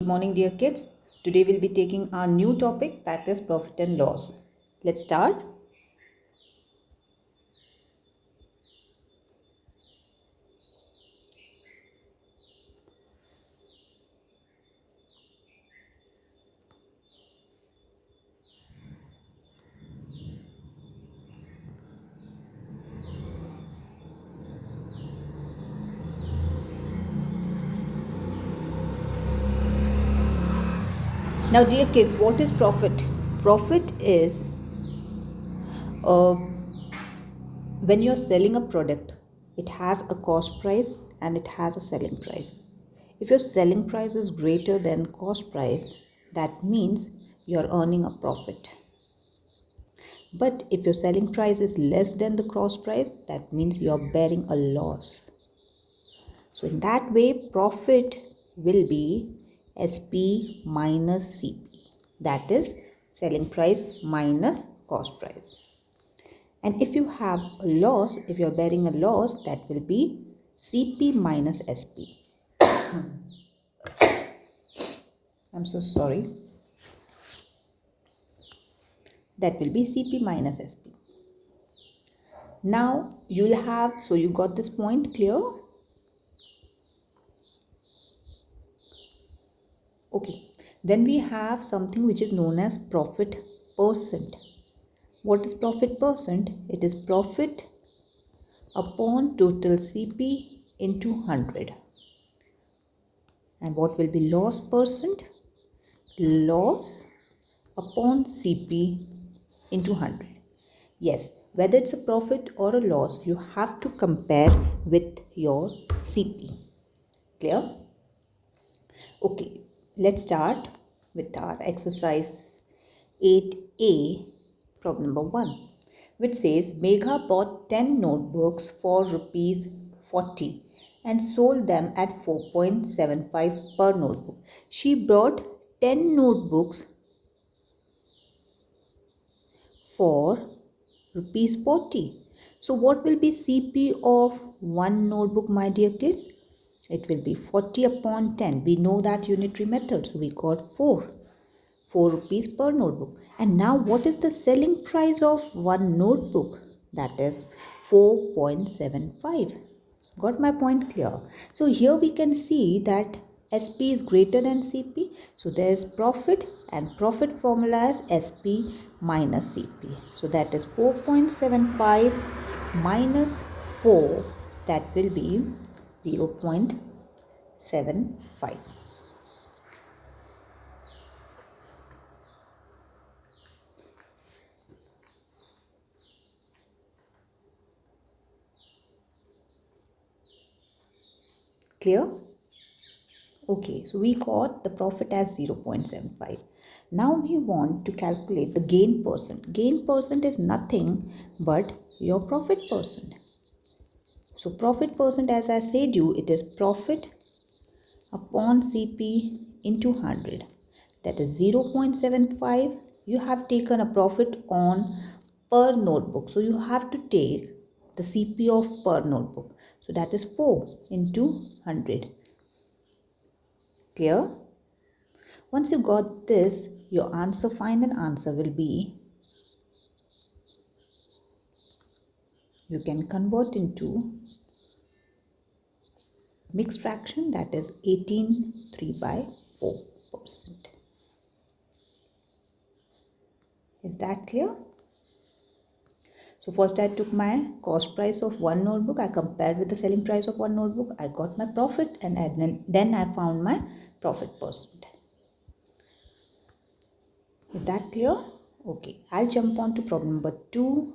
Good morning, dear kids. Today we'll be taking our new topic, that is profit and loss. Let's start. Now, dear kids, what is profit? Profit is when you're selling a product, it has a cost price and it has a selling price. If your selling price is greater than cost price, that means you're earning a profit. But if your selling price is less than the cost price, that means you're bearing a loss. So in that way, profit will be SP minus CP. That is selling price minus cost price. And if you have a loss, if you're bearing a loss, that will be CP minus SP. I'm so sorry. That will be CP minus SP. Now you'll have, so you got this point clear? Okay. Then we have something which is known as profit percent. What is profit percent? It is profit upon total CP into 100. And what will be loss percent? Loss upon CP into 100. Yes, whether it's a profit or a loss, you have to compare with your CP. Clear? Okay, let's start with our exercise 8A, problem number 1, which says Megha bought 10 notebooks for rupees 40 and sold them at 4.75 per notebook. She bought 10 notebooks for rupees 40. So what will be CP of one notebook, my dear kids? It will be 40 upon 10. We know that unitary method, so we got 4 rupees per notebook. And now what is the selling price of one notebook? That is 4.75. Got my point clear? So here we can see that SP is greater than CP. So there is profit, and profit formula is SP minus CP. So that is 4.75 minus 4. That will be 0.75. Clear? Okay, so we got the profit as 0.75. Now we want to calculate the gain percent. Gain percent is nothing but your profit percent. So profit percent, as I said you, it is profit upon CP into 100. That is 0.75. You have taken a profit on per notebook. So you have to take the CP of per notebook. So that is 4 into 100. Clear? Once you got this, your answer, final answer will be, you can convert into mixed fraction, that is 18.3/4%. Is that clear? So first I took my cost price of one notebook, I compared with the selling price of one notebook, I got my profit, and then I found my profit percent. Is that clear? Okay, I'll jump on to problem number 2.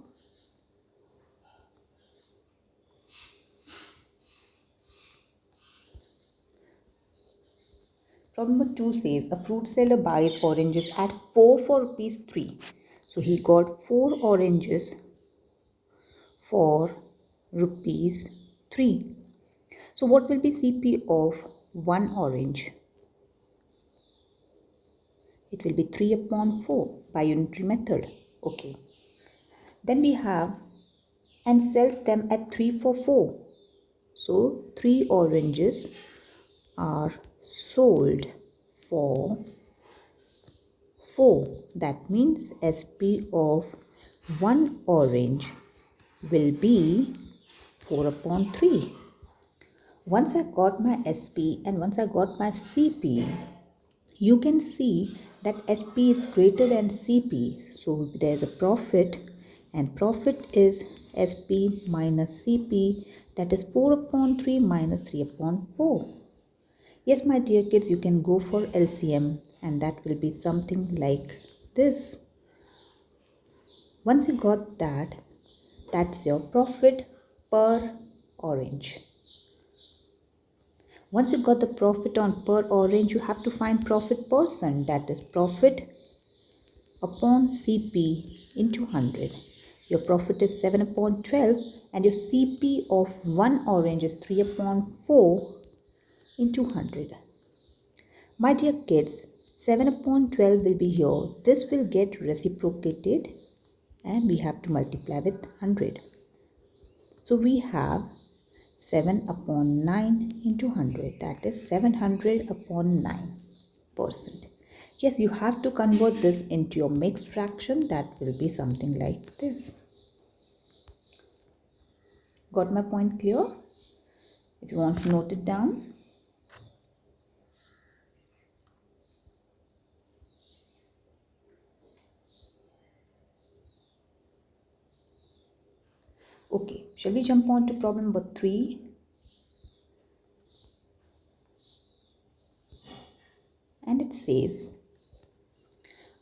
Problem number 2 says a fruit seller buys oranges at 4 for rupees 3. So he got 4 oranges for rupees 3. So what will be CP of one orange? It will be 3 upon 4 by unitary method. Okay. Then we have and sells them at 3 for 4. So 3 oranges are sold for 4. That means SP of one orange will be 4 upon 3. Once I got my SP and once I got my CP, you can see that SP is greater than CP. So there's a profit, and profit is SP minus CP, that is 4 upon 3 minus 3 upon 4. Yes, my dear kids, you can go for LCM and that will be something like this. Once you got that, that's your profit per orange. Once you got the profit on per orange, you have to find profit percent, that is profit upon CP into 100. Your profit is 7 upon 12 and your CP of one orange is 3 upon 4 into 100. My dear kids, 7 upon 12 will be here. This will get reciprocated and we have to multiply with 100. So we have 7 upon 9 into 100, that is 700 upon 9%. Yes, you have to convert this into your mixed fraction. That will be something like this. Got my point clear? If you want to note it down. Okay, shall we jump on to problem number 3? And it says,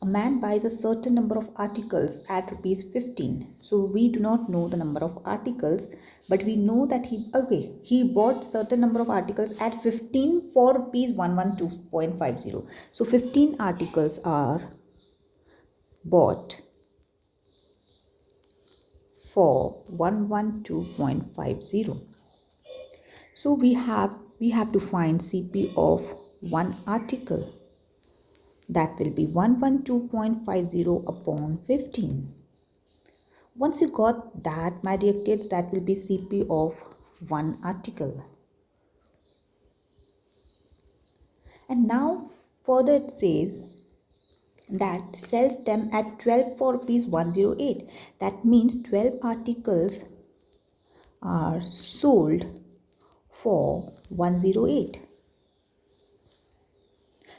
a man buys a certain number of articles at rupees 15. So we do not know the number of articles, but we know that he bought certain number of articles at 15 for rupees 112.50. So 15 articles are bought for 112.50. So we have to find CP of one article. That will be 112.50 upon 15. Once you got that, my dear kids, that will be CP of one article. And now further it says that sells them at 12 for rupees 108. That means 12 articles are sold for 108.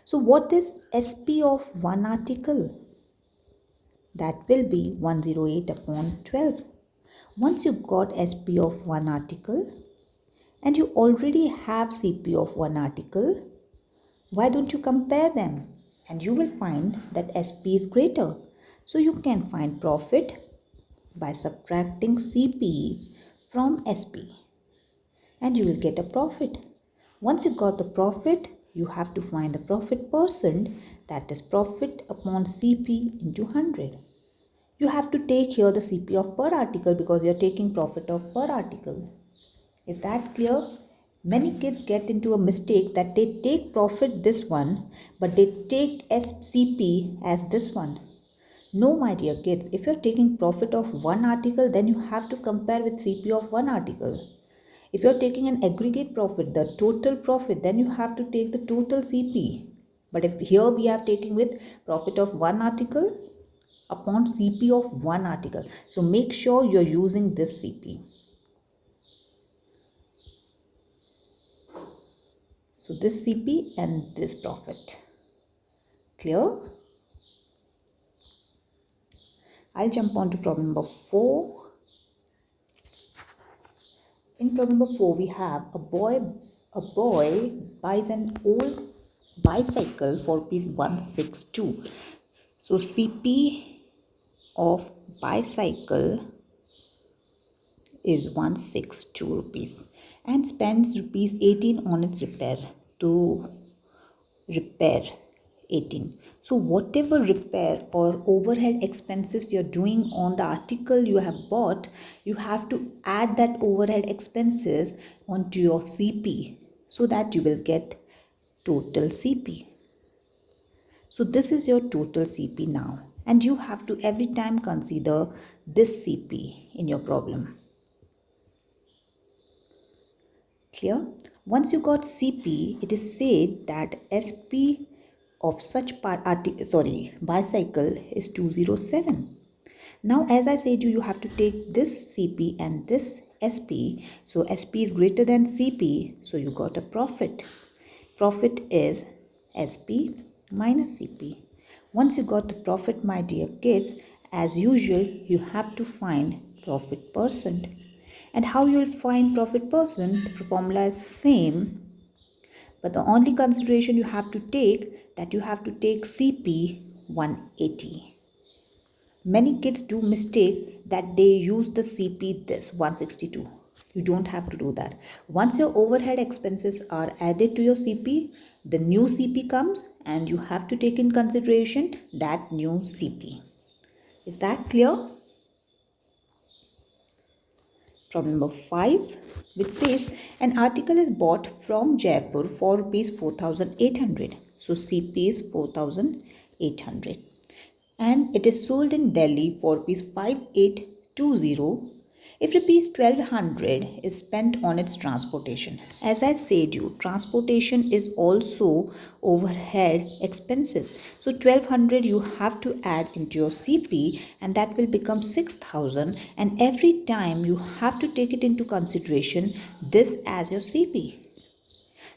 So what is SP of one article? That will be 108 upon 12. Once you got SP of one article and you already have CP of one article, why don't you compare them? And you will find that SP is greater. So you can find profit by subtracting CP from SP. And you will get a profit. Once you got the profit, you have to find the profit percent, that is profit upon CP into 100. You have to take here the CP of per article because you are taking profit of per article. Is that clear? Many kids get into a mistake that they take profit this one, but they take SCP as this one. No, my dear kids, if you are taking profit of one article, then you have to compare with CP of one article. If you are taking an aggregate profit, the total profit, then you have to take the total CP. But if here we are taking with profit of one article upon CP of one article. So make sure you are using this CP. So this CP and this profit. Clear? I'll jump on to problem number 4. In problem number 4, we have a boy buys an old bicycle for rupees 162. So CP of bicycle is 162 rupees and spends rupees 18 on its repair to repair 18. So whatever repair or overhead expenses you're doing on the article you have bought, you have to add that overhead expenses onto your CP so that you will get total CP. So this is your total CP now, and you have to every time consider this CP in your problem. Clear? Once you got CP, it is said that SP of such bicycle is 207. Now, as I said you have to take this CP and this SP. So SP is greater than CP. So you got a profit. Profit is SP minus CP. Once you got the profit, my dear kids, as usual, you have to find profit percent. And how you will find profit percent? The formula is same, but the only consideration you have to take that you have to take CP 180. Many kids do mistake that they use the CP this 162. You don't have to do that. Once your overhead expenses are added to your CP, the new CP comes and you have to take in consideration that new CP. Is that clear? Problem number 5, which says an article is bought from Jaipur for rupees 4,800. So CP is 4,800. And it is sold in Delhi for rupees 5,820 if rupees 1,200 is spent on its transportation. As I said you, transportation is also overhead expenses. So 1,200 you have to add into your CP and that will become 6,000, and every time you have to take it into consideration this as your CP.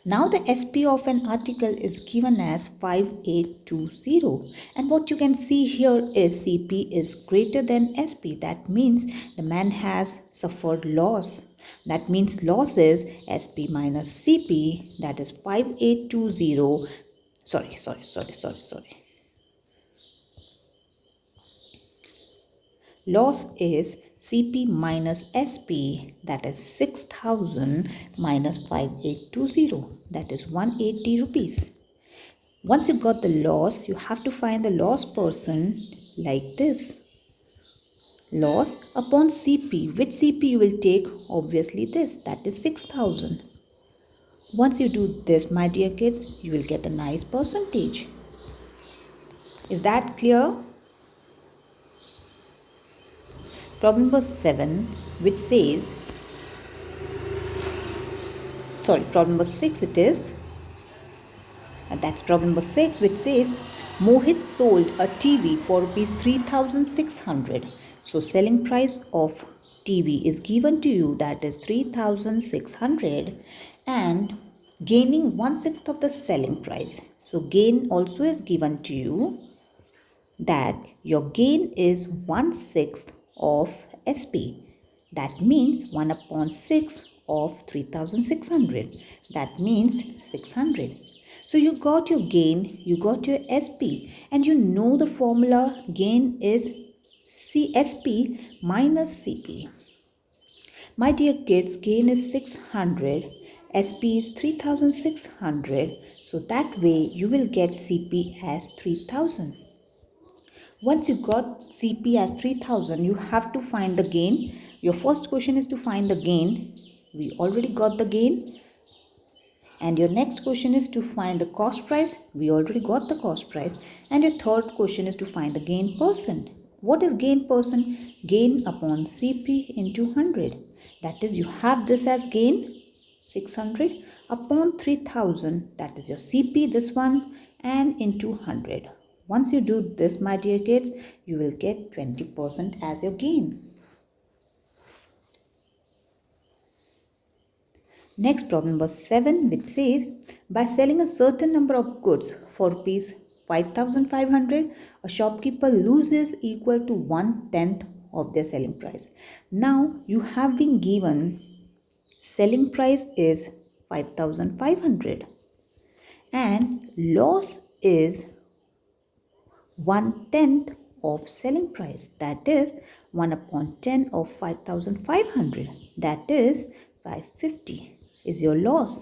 Now the SP of an article is given as 5,820, and what you can see here is CP is greater than SP. That means the man has suffered loss. That means loss is SP minus CP, that is 5,820. Sorry. Loss is CP minus SP, that is 6,000 minus 5,820, that is 180 rupees. Once you got the loss, you have to find the loss person like this. Loss upon CP. Which CP you will take? Obviously this, that is 6,000. Once you do this, my dear kids, you will get a nice percentage. Is that clear? Problem number 7, which says, problem number 6 it is. And that's problem number 6, which says, Mohit sold a TV for rupees 3,600. So selling price of TV is given to you, that is 3,600, and gaining 1/6 of the selling price. So gain also is given to you, that your gain is 1/6 of SP. That means 1 upon 6 of 3,600. That means 600. So you got your gain, you got your SP, and you know the formula. Gain is CSP minus CP. My dear kids, gain is 600, SP is 3,600. So that way you will get CP as 3,000. Once you got CP as 3,000, you have to find the gain. Your first question is to find the gain. We already got the gain. And your next question is to find the cost price. We already got the cost price. And your third question is to find the gain percent. What is gain percent? Gain upon CP into 100. That is, you have this as gain 600 upon 3,000. That is your CP, this one, and into 100. Once you do this, my dear kids, you will get 20% as your gain. Next, problem number 7, which says, by selling a certain number of goods for rupees 5,500, a shopkeeper loses equal to 1/10 of their selling price. Now, you have been given selling price is 5,500 and loss is 1/10 of selling price, that is 1 upon 10 of 5,500, that is 550 is your loss.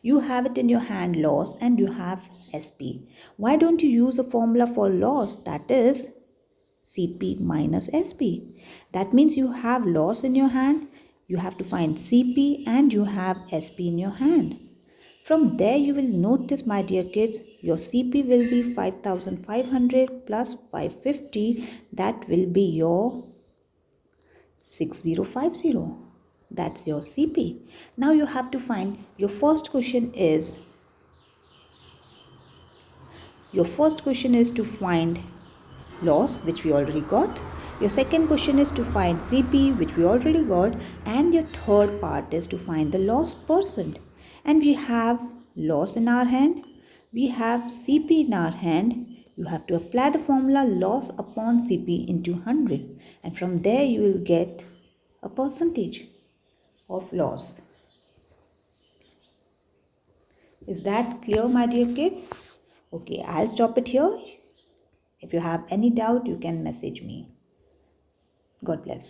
You have it in your hand, loss, and you have SP. Why don't you use a formula for loss, that is CP minus SP? That means you have loss in your hand, you have to find CP, and you have SP in your hand. From there you will notice, my dear kids, your CP will be 5,500 plus 550. That will be your 6050. That's your CP. Now you have to find, your first question is Your first question is to find loss, which we already got. Your second question is to find CP, which we already got. And your third part is to find the loss percent. And we have loss in our hand. We have CP in our hand. You have to apply the formula loss upon CP into 100. And from there you will get a percentage of loss. Is that clear, my dear kids? Okay, I'll stop it here. If you have any doubt, you can message me. God bless.